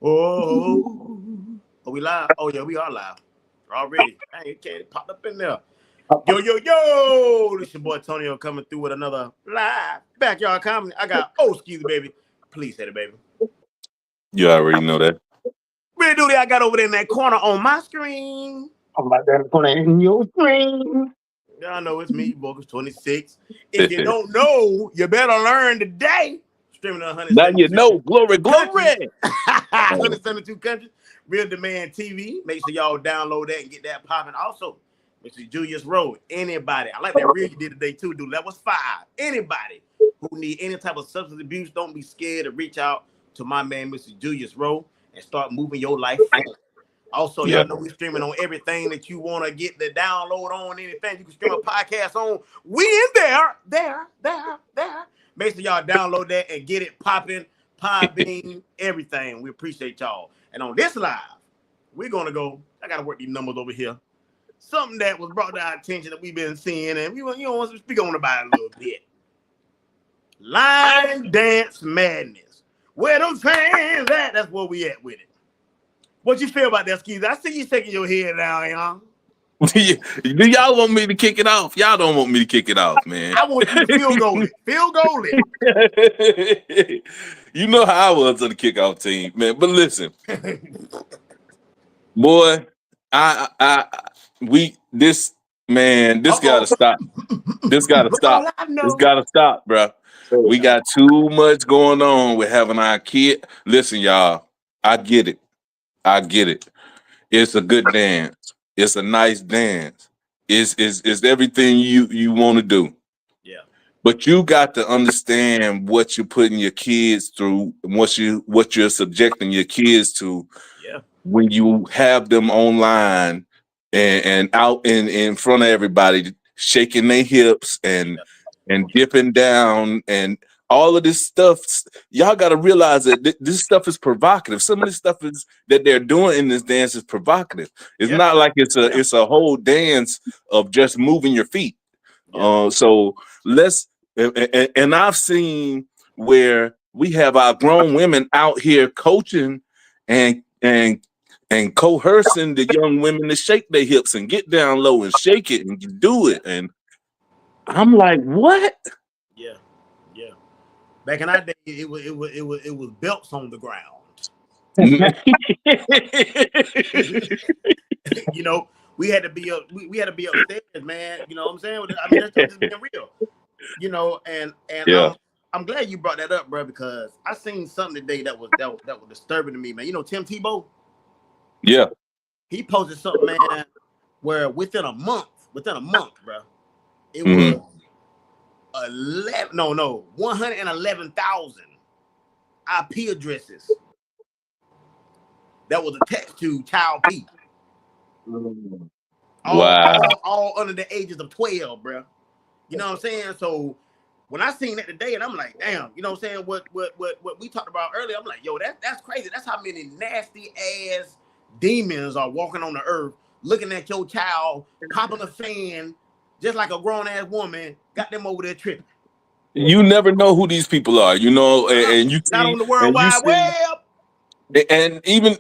Oh, are we live? Oh yeah, we are live already. Hey, can't pop up in there. Yo, yo, yo! This your boy Tonio coming through with another live backyard comedy. I got excuse me, baby. Please say it, baby. You already know that. Really do that. I got over there in that corner on my screen. I'm like that corner in your screen. Y'all know it's me, Vocus 26. If you don't know, you better learn today. Streaming 172. Now you know. Glory, glory. 172 countries. Real Demand TV. Make sure y'all download that and get that popping. Also, Mr. Julius Road. Anybody. I like that reel you did today too, dude. That was 5. Anybody who need any type of substance abuse, don't be scared to reach out to my man, Mr. Julius Road, and start moving your life forward. Also, y'all know we're streaming on everything that you want to get the download on, anything you can stream a podcast on. We in there. Make sure y'all download that and get it popping, Podbean, everything. We appreciate y'all. And on this live, we're going to go, I got to work these numbers over here. Something that was brought to our attention that we've been seeing, and we want to speak on about it a little bit. Line dance madness. Where them fans at? That's where we at with it. What you feel about that, Skeezy? I see you shaking your head down, y'all. Do y'all want me to kick it off? Y'all don't want me to kick it off, man. I want you to feel goalie. Feel goalie. You know how I was on the kickoff team, man. But listen, boy, this gotta stop. This gotta stop. This gotta stop, bro. We got too much going on with having our kid. Listen, y'all, I get it. It's a good dance. It's a nice dance. It's everything you want to do. Yeah. But you got to understand what you're putting your kids through and what you're subjecting your kids to. Yeah. When you have them online and out in front of everybody, shaking their hips and dipping down and all of this stuff, y'all got to realize that this stuff is provocative. Some of this stuff that they're doing in this dance is provocative. It's not like it's a whole dance of just moving your feet. So let's and I've seen where we have our grown women out here coaching and coercing the young women to shake their hips and get down low and shake it and do it. And I'm like, what? Yeah. Back in our day, it was belts on the ground. You know, we had to be upstairs, man. You know what I'm saying? I mean, that's just being real. You know, and I'm glad you brought that up, bro, because I seen something today that was disturbing to me, man. You know, Tim Tebow. Yeah. He posted something, man, where within a month, bro, it was 111,000 IP addresses that was attached to Child P. All under the ages of 12, bro. You know what I'm saying? So when I seen that today, and I'm like, damn, you know what I'm saying? What we talked about earlier, I'm like, yo, that's crazy. That's how many nasty ass demons are walking on the earth, looking at your child, popping a fan, just like a grown ass woman, got them over there tripping. You never know who these people are, you know, and you not on the World Wide Web. And even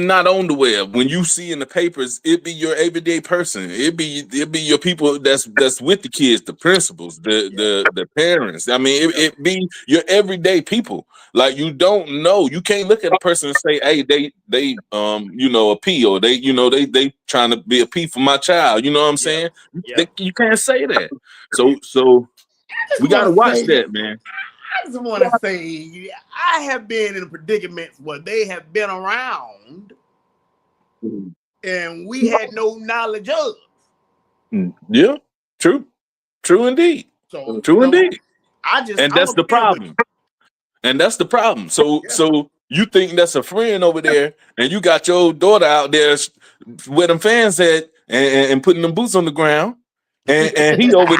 not on the web, when you see in the papers, it be your everyday person. It be your people that's with the kids, the principals, the parents. I mean, it be your everyday people. Like, you don't know. You can't look at a person and say, hey, they a P, or they trying to be a P for my child. You know what I'm saying? You can't say that. So we gotta watch that, man. I just want to say, I have been in predicaments where they have been around and we had no knowledge of. Yeah, true indeed. So, indeed. And that's the problem. So you think that's a friend over there, and you got your daughter out there where them fans at and putting them boots on the ground, and he over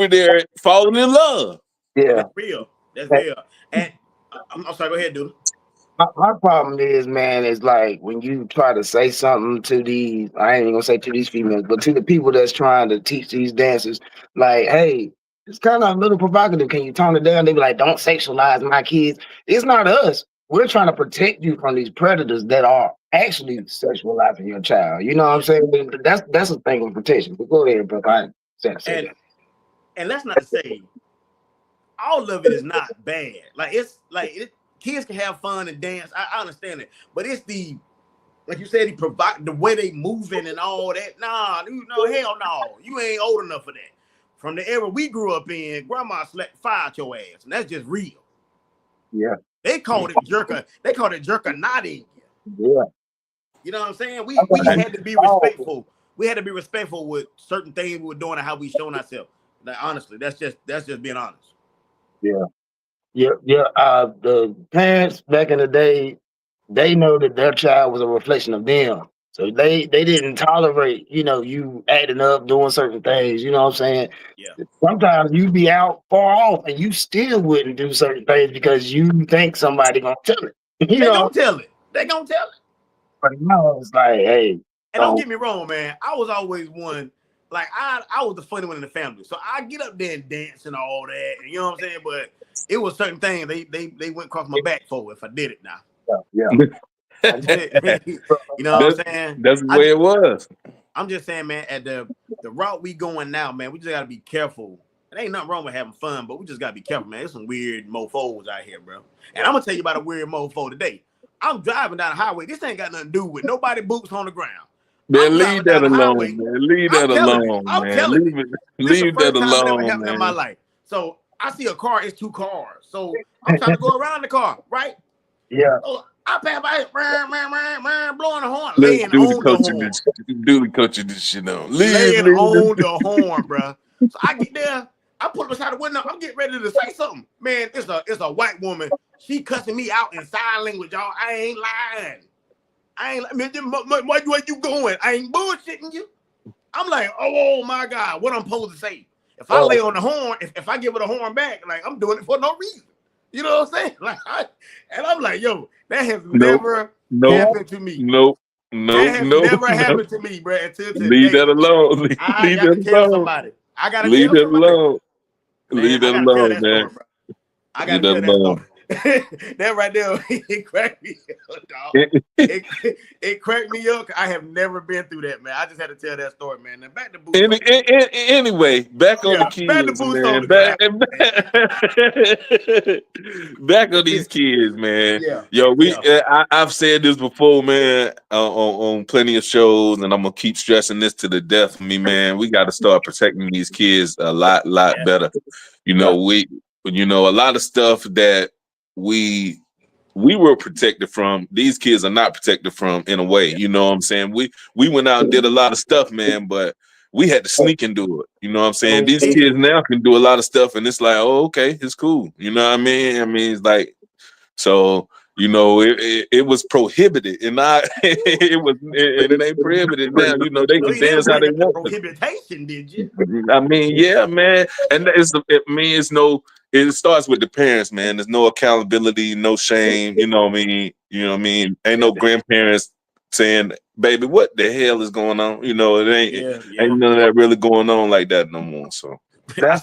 there falling in love. Yeah, that's real. And I'm sorry, go ahead, dude. My problem is, man, is like when you try to say something to these, I ain't even gonna say to these females, but to the people that's trying to teach these dancers, like, hey, it's kind of a little provocative. Can you tone it down? They be like, don't sexualize my kids. It's not us. we're trying to protect you from these predators that are actually sexualizing your child. You know what I'm saying? That's a thing of protection. But go ahead, bro. I said And that. and that's not to say all of it is not bad. Like kids can have fun and dance. I understand it, but it's the like you said, the way they moving and all that. Nah, hell no. You ain't old enough for that. From the era we grew up in, grandma slapped fire at your ass, and that's just real. Yeah. They called it jerker. They called it jerker nodding. Yeah. You know what I'm saying? We had to be respectful. We had to be respectful with certain things we were doing and how we showing ourselves. Like honestly, that's just being honest. Yeah. Yeah. Yeah. The parents back in the day, they know that their child was a reflection of them. So they didn't tolerate, you acting up, doing certain things, you know what I'm saying? Yeah. Sometimes you be out far off and you still wouldn't do certain things because you think somebody gonna tell it. They gonna tell it. They gonna tell it. But now it's like, hey. And don't get me wrong, man. I was always one, like I was the funny one in the family. So I get up there and dance and all that. And you know what I'm saying? But it was certain things they went across my back for if I did it now. Yeah. You know what I'm saying? That's the way it was. I'm just saying, man, at the route we going now, man, we just gotta be careful. It ain't nothing wrong with having fun, but we just gotta be careful, man. There's some weird mofos out here, bro. And I'm gonna tell you about a weird mofo today. I'm driving down the highway. This ain't got nothing to do with nobody boots on the ground. Man, leave that alone, man. Leave that alone, man. Leave that alone, never happened in my life. So I see a car, it's 2 cars. So I'm trying to go around the car, right? Yeah. So I pass by, blowing the horn, laying on the horn. Duly coaching this shit on. Laying on the horn, bro. So I get there, I put beside the window, I'm getting ready to say something. Man, it's a white woman. She cussing me out in sign language, y'all. I ain't lying. Where you going? I ain't bullshitting you. I'm like, oh my God, what I'm supposed to say? If I lay on the horn, if I give her the horn back, like I'm doing it for no reason. You know what I'm saying? Like, and I'm like, yo, that has never happened to me. Never happened to me, bro. Until today. Leave that alone. I got to tell somebody. I got to tell somebody. Alone. Leave that alone, man. Story, I got to tell that story. That right there, it cracked me up, dog. It cracked me up. I have never been through that, man. I just had to tell that story, man. Now back to boots. Anyway, back on the kids, man. Back on these kids, man. Yeah. I've said this before, man, on plenty of shows, and I'm gonna keep stressing this to the death of me, man. We got to start protecting these kids a lot better. A lot of stuff that we were protected from, these kids are not protected from in a way. You know what I'm saying? We went out and did a lot of stuff, man, but we had to sneak and do it. You know what I'm saying? These kids now can do a lot of stuff, and it's like, oh, okay, it's cool. You know what I mean? I mean, it's like, so it was prohibited, and it ain't prohibited now. They can dance how they want. Prohibition, did you? I mean, yeah, man, and it starts with the parents, man. There's no accountability, no shame. You know what I mean? Ain't no grandparents saying, "Baby, what the hell is going on?" It ain't none of that really going on like that no more. So that's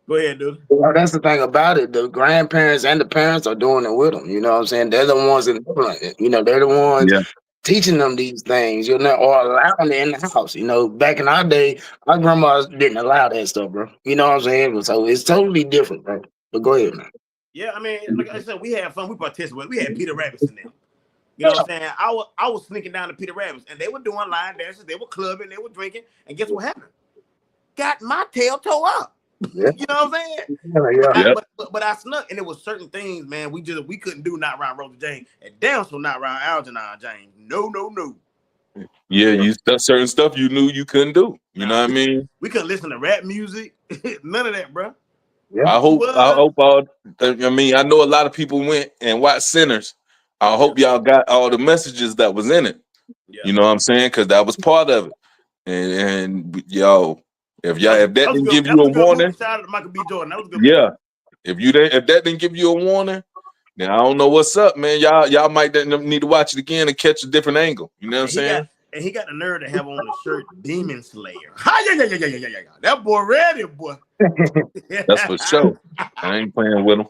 go ahead, dude. That's the thing about it. The grandparents and the parents are doing it with them. You know what I'm saying? They're the ones in it. They're the ones teaching them these things, or allowing it in the house. Back in our day, our grandmas didn't allow that stuff, bro. You know what I'm saying? So it's totally different, bro. But go ahead, man. Yeah, I mean, like I said, we had fun. We participated. We had Peter Rabbits in there. You know what I'm saying? I was sneaking down to Peter Rabbits, and they were doing line dances. They were clubbing. They were drinking. And guess what happened? Got my tail tore up. Yeah. You know what I'm saying? But I snuck, and it was certain things, man. We couldn't do not around Rosa Jane, and damn so not around Algernon James. No. Yeah, you certain stuff you knew you couldn't do. You know what I mean? We couldn't listen to rap music. None of that, bro. Yeah. I hope I know a lot of people went and watched Sinners. I hope y'all got all the messages that was in it. Yeah. You know what I'm saying? Because that was part of it. And y'all. If that didn't give you a warning, if that didn't give you a warning, then I don't know what's up, man. Y'all might need to watch it again and catch a different angle. You know what I'm saying? And he got the nerve to have on the shirt Demon Slayer. Yeah. That boy ready, boy. That's for sure. I ain't playing with him.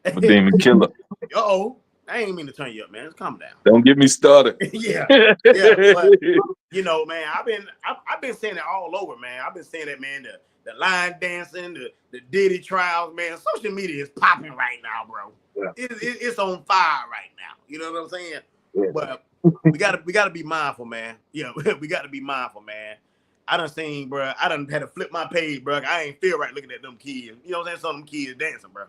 I'm a demon killer. Uh-oh. I ain't mean to turn you up, man. Just calm down. Don't get me started. Yeah. But you know, man, I've been saying it all over, man. I've been saying that, man. The line dancing, the Diddy trials, man. Social media is popping right now, bro. Yeah. It's on fire right now. You know what I'm saying? Yeah. But we gotta be mindful, man. Yeah, we gotta be mindful, man. I done seen, bro. I done had to flip my page, bro. I ain't feel right looking at them kids. You know what I'm saying? Some of them kids dancing, bro.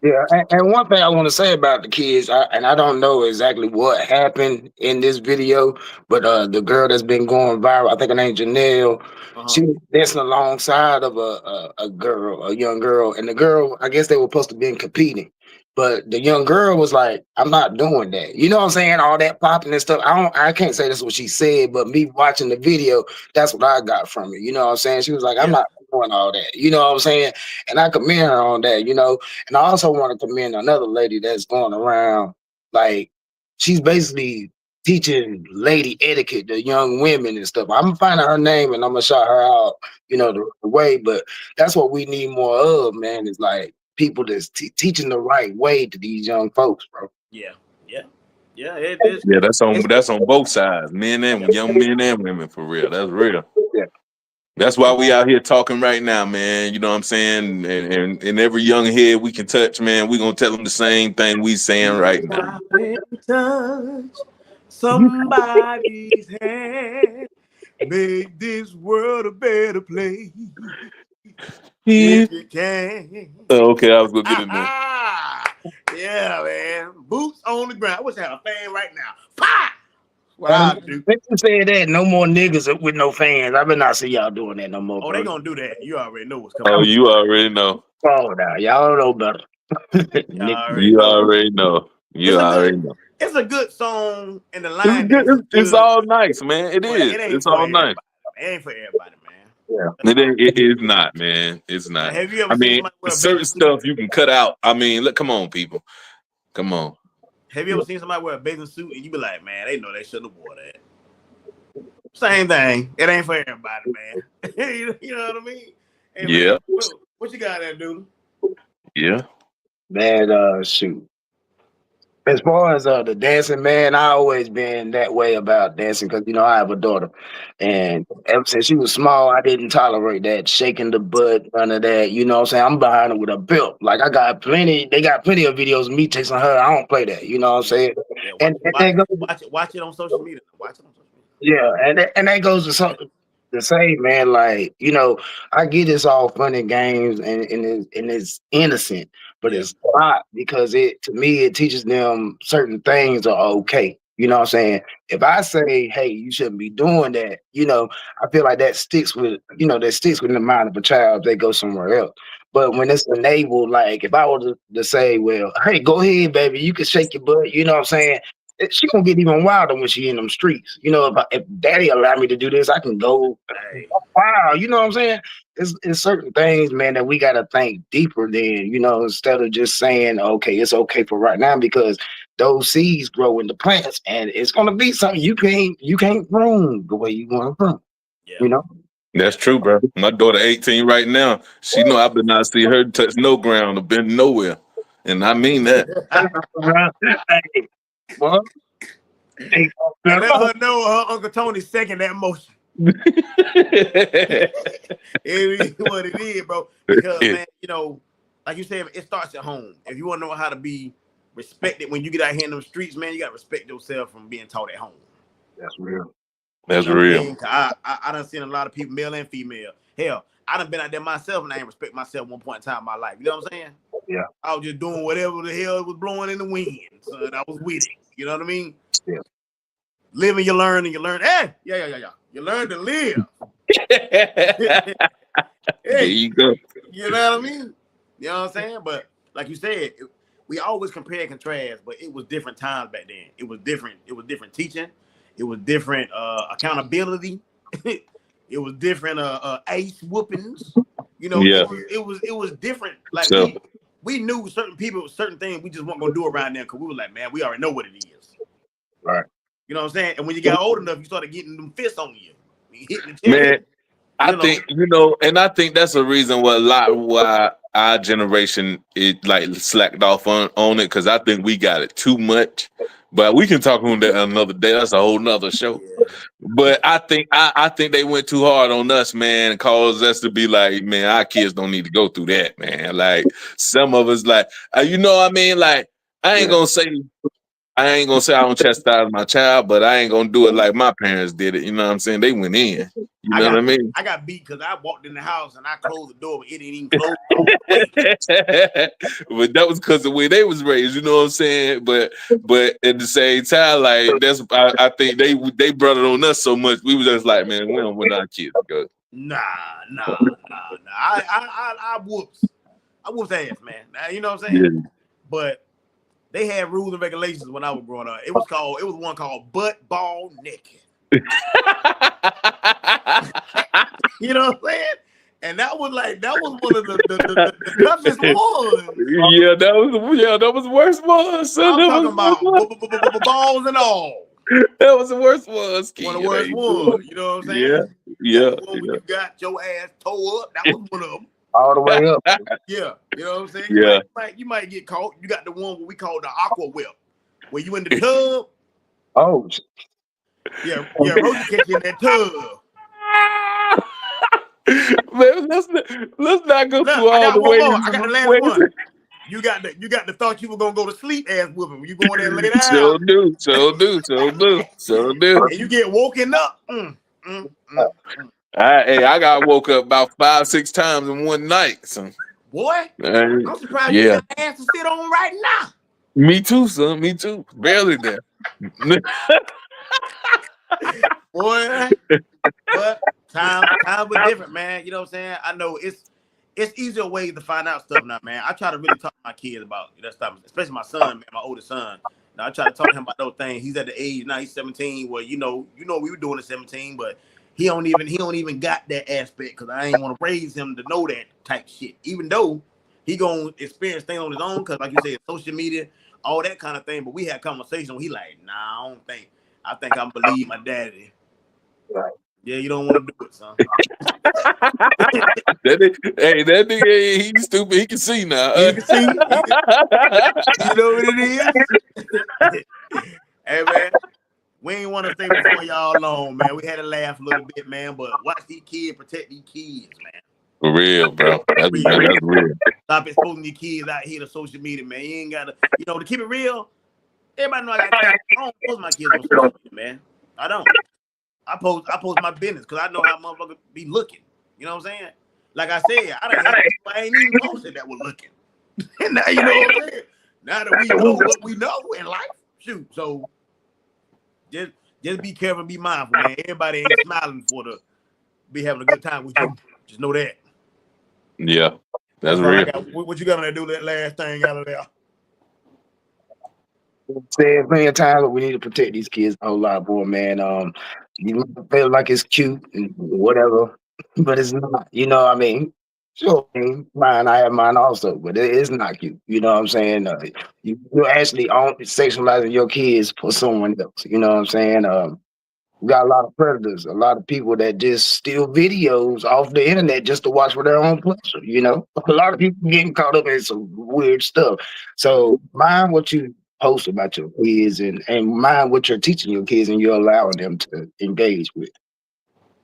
Yeah, and one thing I want to say about the kids, I don't know exactly what happened in this video, but the girl that's been going viral, I think her name Janelle, she was dancing alongside of a young girl, and the girl, I guess they were supposed to be competing, but the young girl was like, "I'm not doing that." You know what I'm saying? All that popping and stuff. I can't say that's what she said, but me watching the video, that's what I got from it. You know what I'm saying? She was like, "I'm not doing all that." You know what I'm saying? And I commend her on that. You know. And I also want to commend another lady that's going around, like she's basically teaching lady etiquette to young women and stuff. I'm gonna find out her name and I'm gonna shout her out, you know, the way. But that's what we need more of, man. Is like people that's teaching the right way to these young folks, bro. Yeah. It is. Yeah, that's on both sides, men and young men and women, for real. That's real. Yeah. That's why we out here talking right now, man. You know what I'm saying? And every young head we can touch, man, we gonna tell them the same thing we saying right now. Touch somebody's hand, make this world a better place. If you can. Okay, I was gonna get in there. Yeah, man. Boots on the ground. I wish I had a fan right now. Pah! They can say that no more niggas with no fans. I better not see y'all doing that no more. Oh, bro. they gonna do that. You already know what's coming. Oh, you already know. Oh, now y'all know better. You already know. It's a good song in the line. It's all nice, man. It is. It's all nice. It ain't for everybody, man. Yeah. It is not, man. It's not. Have you ever I mean, certain stuff you can cut out. I mean, look, come on, people. Come on. Have you ever seen somebody wear a bathing suit and you be like, man, they know they shouldn't have wore that? Same thing. It ain't for everybody, man. You know what I mean? Hey, yeah. Man, what you got there, dude? Yeah. Man, shoot. As far as the dancing, man, I always been that way about dancing because, you know, I have a daughter. And ever since she was small, I didn't tolerate that, shaking the butt, none of that. You know what I'm saying? I'm behind her with a belt. Like, they got plenty of videos of me chasing her. I don't play that. You know what I'm saying? Yeah, watch it on social media. Watch it on social media. Yeah, and that goes to something the same, man. Like, you know, I get it's all fun and games and it's innocent, but it's not because to me it teaches them certain things are okay. You know what I'm saying? If I say, hey, you shouldn't be doing that, you know, I feel like that sticks with the mind of a child if they go somewhere else. But when it's enabled, like if I were to say, well, hey, go ahead, baby, you can shake your butt, you know what I'm saying? She gonna get even wilder when she in them streets. You know, if daddy allow me to do this, I can go wow. You know what I'm saying? It's certain things, man, that we gotta think deeper than, you know, instead of just saying, okay, it's okay for right now, because those seeds grow in the plants and it's gonna be something you can't prune the way you want to prune. Yeah. You know? That's true, bro. My daughter 18 right now. She know I better not see her touch no ground or been nowhere. And I mean that. Hey, well, and let her know her Uncle Tony second that motion. It is what it is, bro. Because man, you know, like you said, it starts at home. If you want to know how to be respected when you get out here in them streets, man, you gotta respect yourself from being taught at home. That's real. That's real. I done seen a lot of people, male and female. Hell, I done been out there myself and I ain't respect myself one point in time in my life. You know what I'm saying? Yeah. I was just doing whatever the hell was blowing in the wind. So I was with it. You know what I mean? Yeah. Living, you learn, and you learn. Hey, yeah. You learn to live. Hey, there you go. You know what I mean? You know what I'm saying? But like you said, we always compare and contrast, but it was different times back then. It was different. It was different teaching. It was different accountability. It was different ace whoopings. You know, it was different. Like we knew certain people, certain things we just weren't gonna do around them because we were like, man, we already know what it is. Right. You know what I'm saying? And when you got old enough, you started getting them fists on you. Man, I think, you know, and I think that's a reason why our generation it like slacked off on it because I think we got it too much. But we can talk on that another day. That's a whole nother show. Yeah. But I think they went too hard on us, man, and caused us to be like, man, our kids don't need to go through that, man. Like some of us, like, you know what I mean? Like, I ain't gonna say I don't chastise my child, but I ain't gonna do it like my parents did it. You know what I'm saying? They went in. You know what I mean? I got beat because I walked in the house and I closed the door, but it didn't even close. But that was because of the way they was raised. You know what I'm saying? But at the same time, like I think they brought it on us so much. We was just like, man, we don't want our kids to go. Nah. I whoops ass, man. You know what I'm saying? Yeah. But they had rules and regulations when I was growing up. It was one called butt ball naked. You know what I'm saying? And that was one of the toughest ones. Yeah, that was the worst one. I'm talking about balls and all. That was the worst one. One of the worst ones. You know what I'm saying? Yeah. When you got your ass toe up, that was one of them. All the way up. Yeah, you know what I'm saying? Yeah. You might get caught. You got the one what we call the aqua whip, where you in the tub. Oh. Yeah, Rosie catch you in that tub. Man, let's not go through all the ways. I got the last one. You got the thought you were gonna go to sleep ass whooping when you go in there and lay down. So do. And you get woken up. I got woke up about 5-6 times in one night. So. Boy, I'm surprised you got an ass to sit on right now. Me too, son. Me too. Barely there. Boy, but times were different, man. You know what I'm saying? I know it's easier ways to find out stuff now, man. I try to really talk to my kids about that stuff, especially my son, man, my oldest son. Now I try to talk to him about those things. He's at the age now, he's 17. Well, you know, we were doing at 17, but he don't even got that aspect because I ain't want to raise him to know that type shit. Even though he gonna experience things on his own, because like you said, social media, all that kind of thing. But we had conversation. He like, nah, I don't think. I think I believe my daddy. Right. Yeah, you don't want to do it, son. that nigga, he's stupid. He can see now. You can see. You know what it is? Hey, man, we ain't want to stay before y'all long, man. We had to laugh a little bit, man, but watch these kids, protect these kids, man. For real, bro. That's real. Stop exposing your kids out here to social media, man. You ain't got to, to keep it real. Everybody know I don't post my kids on social media, man. I don't. I post my business because I know how motherfuckers be looking. You know what I'm saying? Like I said, I ain't even posted that we're looking. And now you know what I'm saying? Now that we know what we know in life, shoot. So just be careful and be mindful, man. Everybody ain't smiling for to be having a good time with you. Just know that. Yeah, that's real. What you got to do that last thing out of there? Said many a times, we need to protect these kids a whole lot more, man. You feel like it's cute and whatever, but it's not. You know what I mean? Sure, I have mine also, but it is not cute. You know what I'm saying? You're actually sexualizing your kids for someone else. You know what I'm saying? We got a lot of predators, a lot of people that just steal videos off the internet just to watch for their own pleasure. You know, a lot of people getting caught up in some weird stuff. So mind what you post about your kids and mind what you're teaching your kids and you're allowing them to engage with.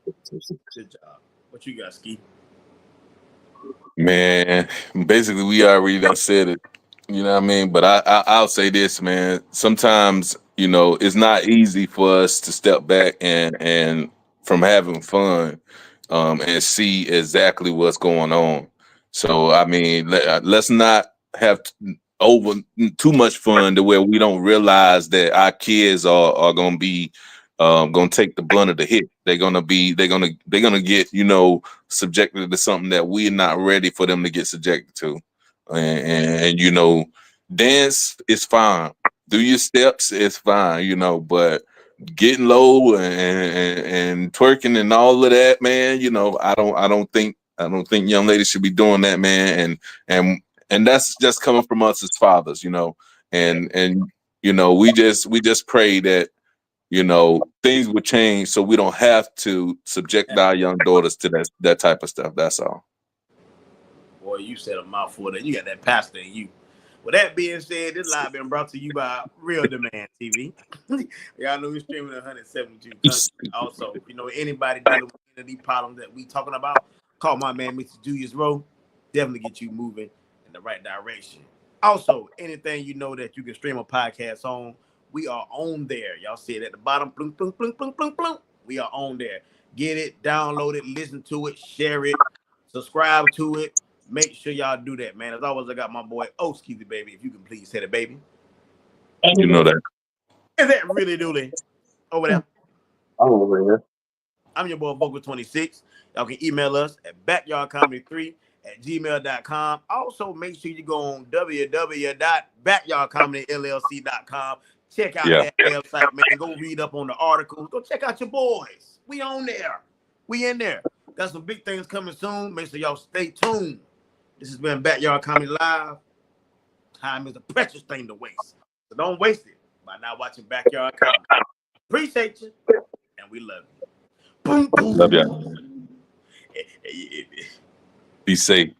Good job. What you got, Ski? Man, basically we already done said it. You know what I mean? But I'll say this, man. Sometimes, it's not easy for us to step back and from having fun and see exactly what's going on. So, I mean, let's not have over too much fun to where we don't realize that our kids are going to be going to take the brunt of the hit. They're going to get, subjected to something that we're not ready for them to get subjected to. And dance is fine. Do your steps is fine, but getting low and twerking and all of that, man, I don't think young ladies should be doing that, man. And that's just coming from us as fathers, and we just pray that things would change so we don't have to subject our young daughters to that type of stuff. That's all. Boy, Boy, you said a mouthful that you got that pastor in you. With that being said, this live been brought to you by Real Demand TV. Y'all know we're streaming in 172 countries. Also, if you know anybody dealing with any of these problems that we talking about, call my man, Mr. Julius Rowe. Definitely get you moving in the right direction. Also, anything you know that you can stream a podcast on, we are on there. Y'all see it at the bottom. Plunk, plunk, plunk, plunk, plunk, plunk. We are on there. Get it, download it, listen to it, share it, subscribe to it. Make sure y'all do that, man. As always, I got my boy Skeezy, baby. If you can please hit it, baby. You know that. Is that really dooley over there? I'm over here. I'm your boy Vocal26. Y'all can email us at backyardcomedy3@gmail.com. Also, make sure you go on www.backyardcomedyllc.com. Check out that website, man. Go read up on the articles. Go check out your boys. We on there. We in there. Got some big things coming soon. Make sure y'all stay tuned. This has been Backyard Comedy Live. Time is a precious thing to waste. So don't waste it by not watching Backyard Comedy. Appreciate you, and we love you. Boom, boom. Love y'all. Be safe.